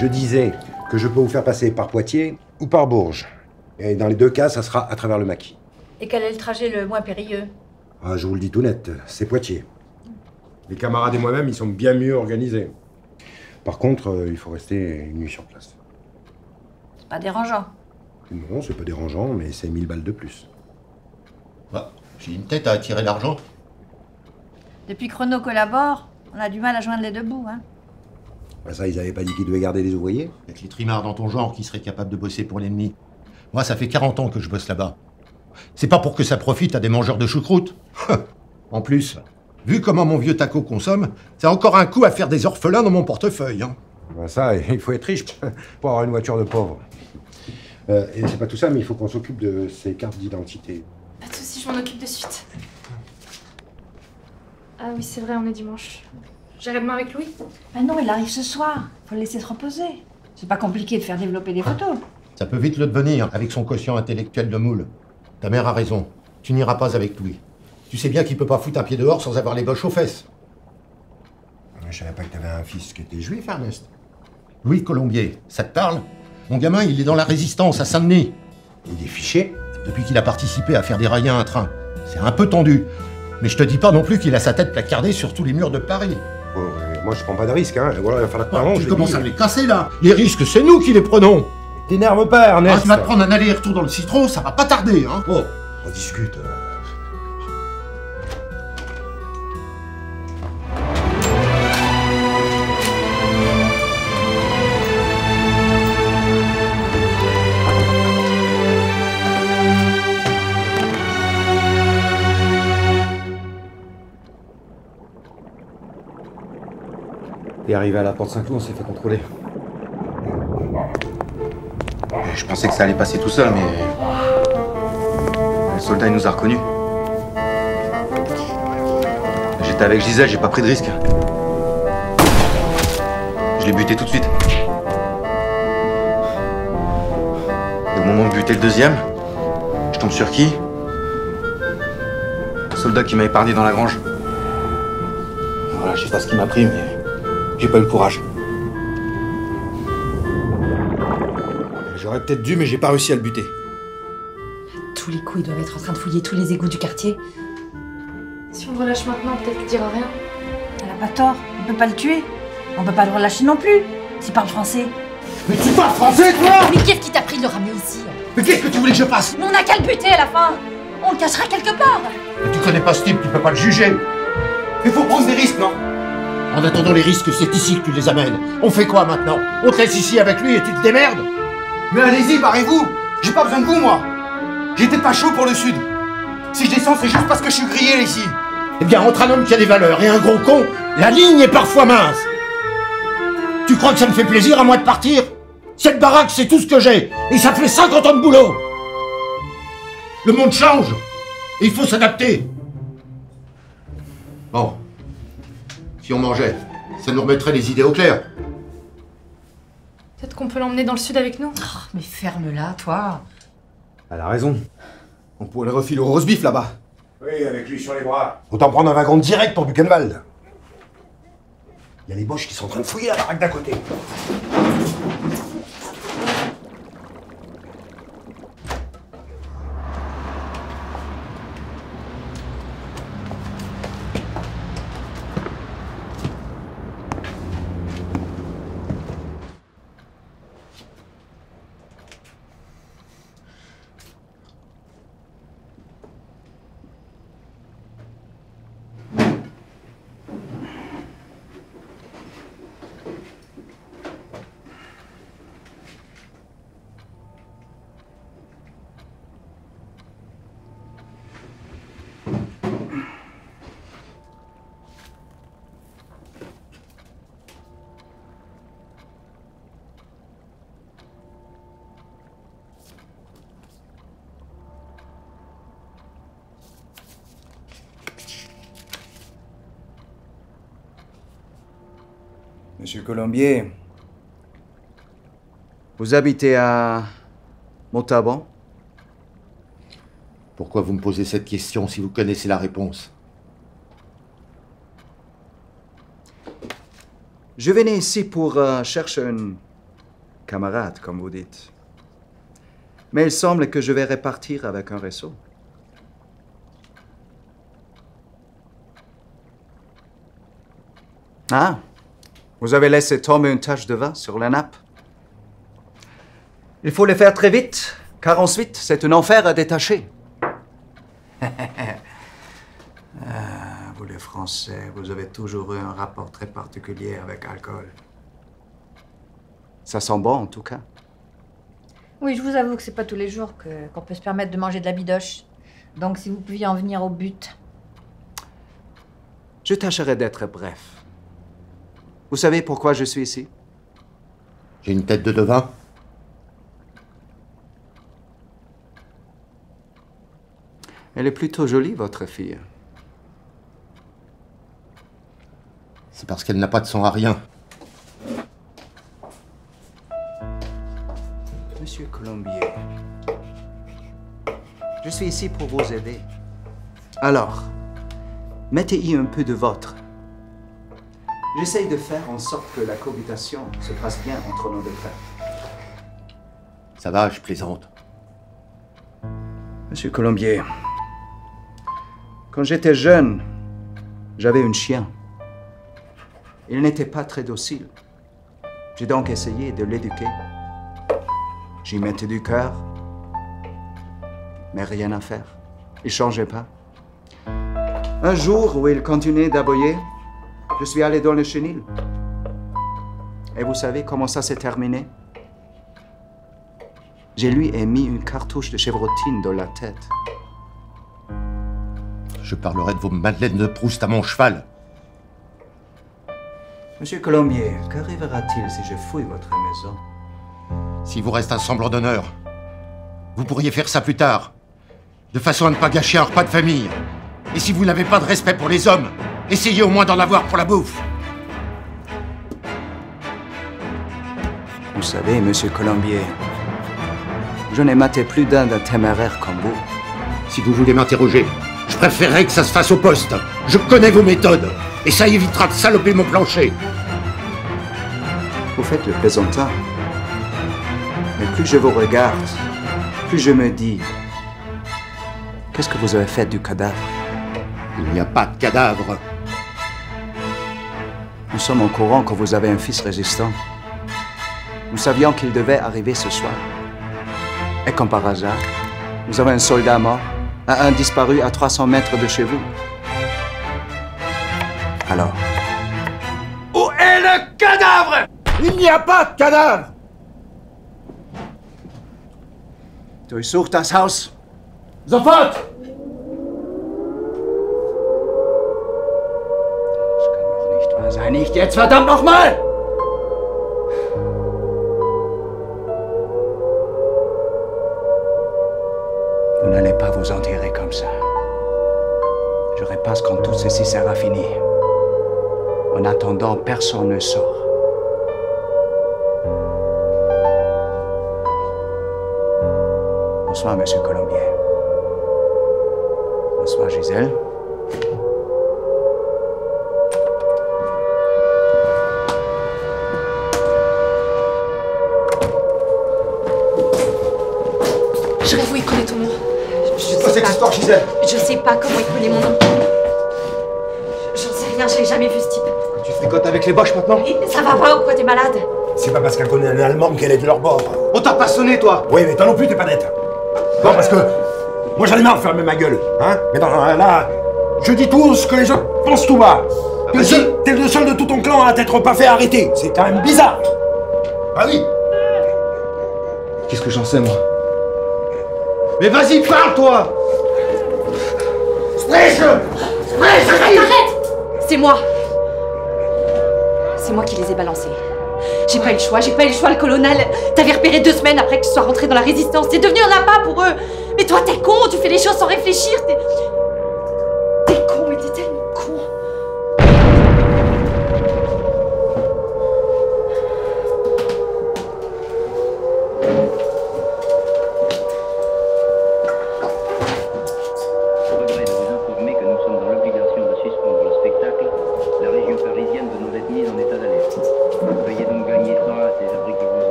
Je disais que je peux vous faire passer par Poitiers ou par Bourges. Et dans les deux cas, ça sera à travers le maquis. Et quel est le trajet le moins périlleux? Ah, je vous le dis tout net, c'est Poitiers. Les camarades et moi-même, ils sont bien mieux organisés. Par contre, il faut rester une nuit sur place. C'est pas dérangeant. Non, c'est pas dérangeant, mais c'est 1000 balles de plus. Bah, j'ai une tête à attirer l'argent. Depuis que Renault collabore, on a du mal à joindre les deux bouts, hein. Bah ça, ils avaient pas dit qu'ils devaient garder les ouvriers? Avec les trimards dans ton genre qui seraient capables de bosser pour l'ennemi. Moi, ça fait 40 ans que je bosse là-bas. C'est pas pour que ça profite à des mangeurs de choucroute. En plus, vu comment mon vieux taco consomme, c'est encore un coup à faire des orphelins dans mon portefeuille. Hein. Bah ça, il faut être riche pour avoir une voiture de pauvre. Et c'est pas tout ça, mais il faut qu'on s'occupe de ces cartes d'identité. Pas de soucis, je m'en occupe de suite. Ah oui, c'est vrai, on est dimanche. J'irai demain avec Louis. Ben non, il arrive ce soir. Faut le laisser se reposer. C'est pas compliqué de faire développer des photos. Ça peut vite le devenir, avec son quotient intellectuel de moule. Ta mère a raison. Tu n'iras pas avec Louis. Tu sais bien qu'il peut pas foutre un pied dehors sans avoir les boches aux fesses. Je savais pas que t'avais un fils qui était juif, Ernest. Louis Colombier, ça te parle? Mon gamin, il est dans la résistance à Saint-Denis. Il est fiché. Depuis qu'il a participé à faire dérailler un train. C'est un peu tendu. Mais je te dis pas non plus qu'il a sa tête placardée sur tous les murs de Paris. Oh, moi, je prends pas de risque, hein. Et voilà, il va falloir que par an, Tu je commences dis- à les casser, là. Les risques, c'est nous qui les prenons. T'énerve pas, Ernest. Tu vas te prendre un aller-retour dans le citron, ça va pas tarder, hein. Oh. On discute. Et arrivé à la porte Saint-Cloud, on s'est fait contrôler. Je pensais que ça allait passer tout seul, mais... Le soldat, il nous a reconnus. J'étais avec Gisèle, j'ai pas pris de risque. Je l'ai buté tout de suite. Et au moment de buter le deuxième, je tombe sur qui? Le soldat qui m'a épargné dans la grange. Voilà, je sais pas ce qui m'a pris, mais... j'ai pas eu le courage. J'aurais peut-être dû, mais j'ai pas réussi à le buter. Tous les coups, ils doivent être en train de fouiller tous les égouts du quartier. Si on le relâche maintenant, peut-être qu'il dira rien. Elle a pas tort. On peut pas le tuer. On peut pas le relâcher non plus. S'il parle français. Mais tu parles français, toi? Mais qu'est-ce qui t'a pris de le ramener ici? Mais qu'est-ce que tu voulais que je fasse? Mais on a qu'à le buter à la fin. On le cachera quelque part. Mais tu connais pas ce type, tu peux pas le juger. Il faut prendre des risques, non? En attendant les risques, c'est ici que tu les amènes. On fait quoi maintenant? On te laisse ici avec lui et tu te démerdes? Mais allez-y, barrez-vous! J'ai pas besoin de vous, moi! J'étais pas chaud pour le Sud! Si je descends, c'est juste parce que je suis grillé, ici! Eh bien, entre un homme qui a des valeurs et un gros con, la ligne est parfois mince. Tu crois que ça me fait plaisir à moi de partir? Cette baraque, c'est tout ce que j'ai, et ça fait 50 ans de boulot. Le monde change, et il faut s'adapter. Bon, si on mangeait, ça nous remettrait les idées au clair. Peut-être qu'on peut l'emmener dans le sud avec nous. Oh, mais ferme-la, toi. Elle a raison. On pourrait le refiler au roast-beef là-bas. Oui, avec lui sur les bras. Autant prendre un wagon direct pour Buchenwald. Il y a les Boches qui sont en train de fouiller la baraque d'à côté. Monsieur Colombier, vous habitez à Montauban? Pourquoi vous me posez cette question si vous connaissez la réponse? Je venais ici pour chercher un camarade, comme vous dites. Mais il semble que je vais repartir avec un réseau. Ah, vous avez laissé tomber une tache de vin sur la nappe. Il faut le faire très vite, car ensuite, c'est un enfer à détacher. Vous les Français, vous avez toujours eu un rapport très particulier avec l'alcool. Ça sent bon, en tout cas. Oui, je vous avoue que c'est pas tous les jours qu'on peut se permettre de manger de la bidoche. Donc si vous pouviez en venir au but. Je tâcherai d'être bref. Vous savez pourquoi je suis ici? J'ai une tête de devin. Elle est plutôt jolie, votre fille. C'est parce qu'elle n'a pas de sang à rien. Monsieur Colombier, je suis ici pour vous aider. Alors, mettez-y un peu de vôtre. J'essaye de faire en sorte que la cohabitation se passe bien entre nos deux frères. Ça va, je plaisante. Monsieur Colombier, quand j'étais jeune, j'avais un chien. Il n'était pas très docile. J'ai donc essayé de l'éduquer. J'y mettais du cœur, mais rien à faire. Il ne changeait pas. Un jour où il continuait d'aboyer, je suis allé dans le chenil. Et vous savez comment ça s'est terminé? Je lui ai mis une cartouche de chevrotine dans la tête. Je parlerai de vos madeleines de Proust à mon cheval. Monsieur Colombier, qu'arrivera-t-il si je fouille votre maison? S'il vous reste un semblant d'honneur, vous pourriez faire ça plus tard, de façon à ne pas gâcher un repas de famille. Et si vous n'avez pas de respect pour les hommes, essayez au moins d'en avoir pour la bouffe. Vous savez, monsieur Colombier, je n'ai maté plus d'un téméraire comme vous. Si vous voulez m'interroger, je préférerais que ça se fasse au poste. Je connais vos méthodes, et ça évitera de saloper mon plancher. Vous faites le plaisantin. Mais plus je vous regarde, plus je me dis... Qu'est-ce que vous avez fait du cadavre? Il n'y a pas de cadavre. Nous sommes au courant que vous avez un fils résistant. Nous savions qu'il devait arriver ce soir. Et comme par hasard, vous avez un soldat mort, un disparu à 300 mètres de chez vous. Alors? Où est le cadavre? Il n'y a pas de cadavre! Durchsucht das Haus. Sofort! Das kann doch nicht wahr sein. Nicht jetzt, verdammt nochmal! Vous n'allez pas vous enterrer comme ça. Je repasse quand tout ceci sera fini. En attendant, personne ne sort. Bonsoir, monsieur Colombier. Bonsoir, Gisèle. Je rêve où il connaît ton nom. C'est quoi cette histoire, Gisèle? Je sais pas comment il connaît mon nom. J'en sais rien, je l'ai jamais vu ce type. Tu fricotes avec les Boches maintenant? Et ça va pas ou quoi, t'es malade? C'est pas parce qu'elle connaît un Allemand qu'elle est de leur bord. On t'a pas sonné, toi? Oui, mais toi non plus, t'es pas net. Non, parce que moi j'en ai marre de fermer ma gueule, hein. Mais non, là, je dis tout ce que les gens pensent tout bas. T'es le seul de tout ton clan à t'être pas fait arrêter. C'est quand même bizarre. Ah oui. Qu'est-ce que j'en sais, moi? Mais vas-y, parle, toi! Sprich! Arrête! C'est moi! C'est moi qui les ai balancés. J'ai pas eu le choix, le colonel t'avais repéré 2 semaines après que tu sois rentré dans la résistance. T'es devenu un appât pour eux. Mais toi, t'es con, tu fais les choses sans réfléchir. T'es con, mais t'es tellement con.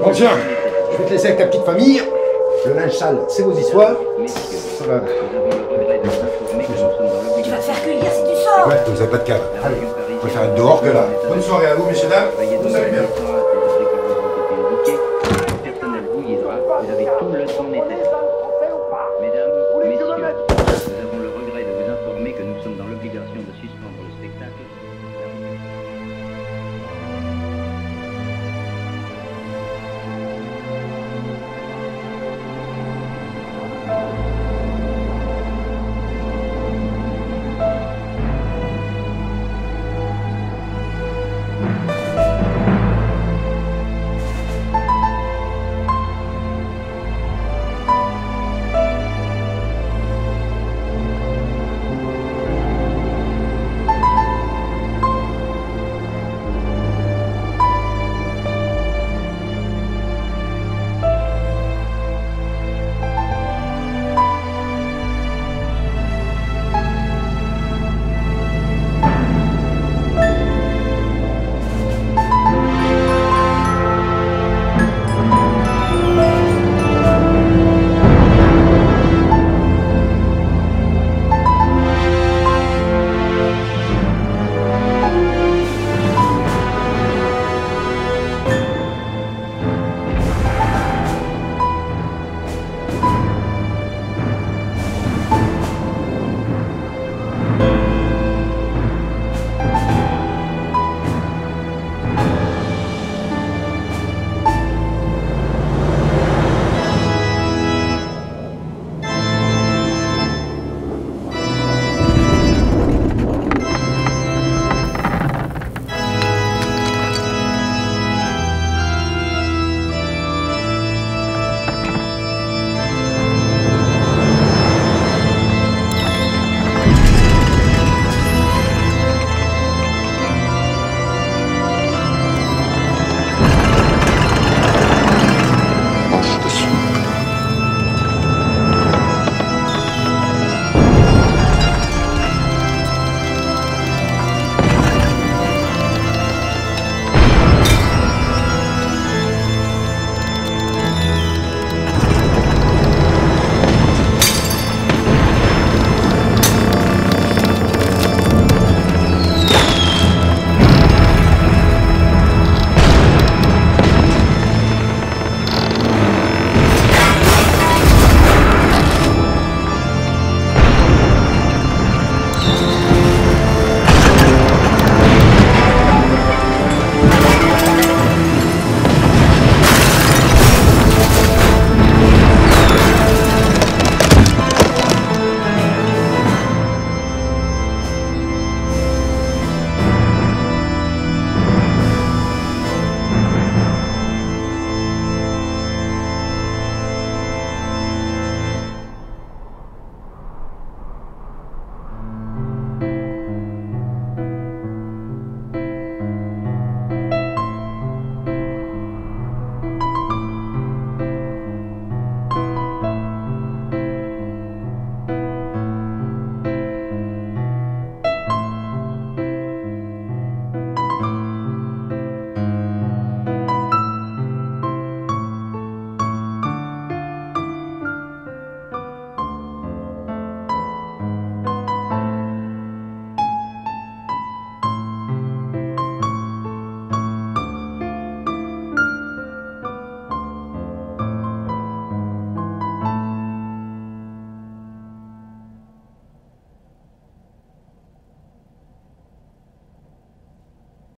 Bon, tiens, je vais te laisser avec ta petite famille. Le linge sale, c'est vos histoires. Ça va. Tu vas te faire cueillir si tu sors. Ouais, vous avez pas de cadre. Allez, je préfère être dehors que là. Bonne soirée à vous, messieurs, dames. Vous allez bien.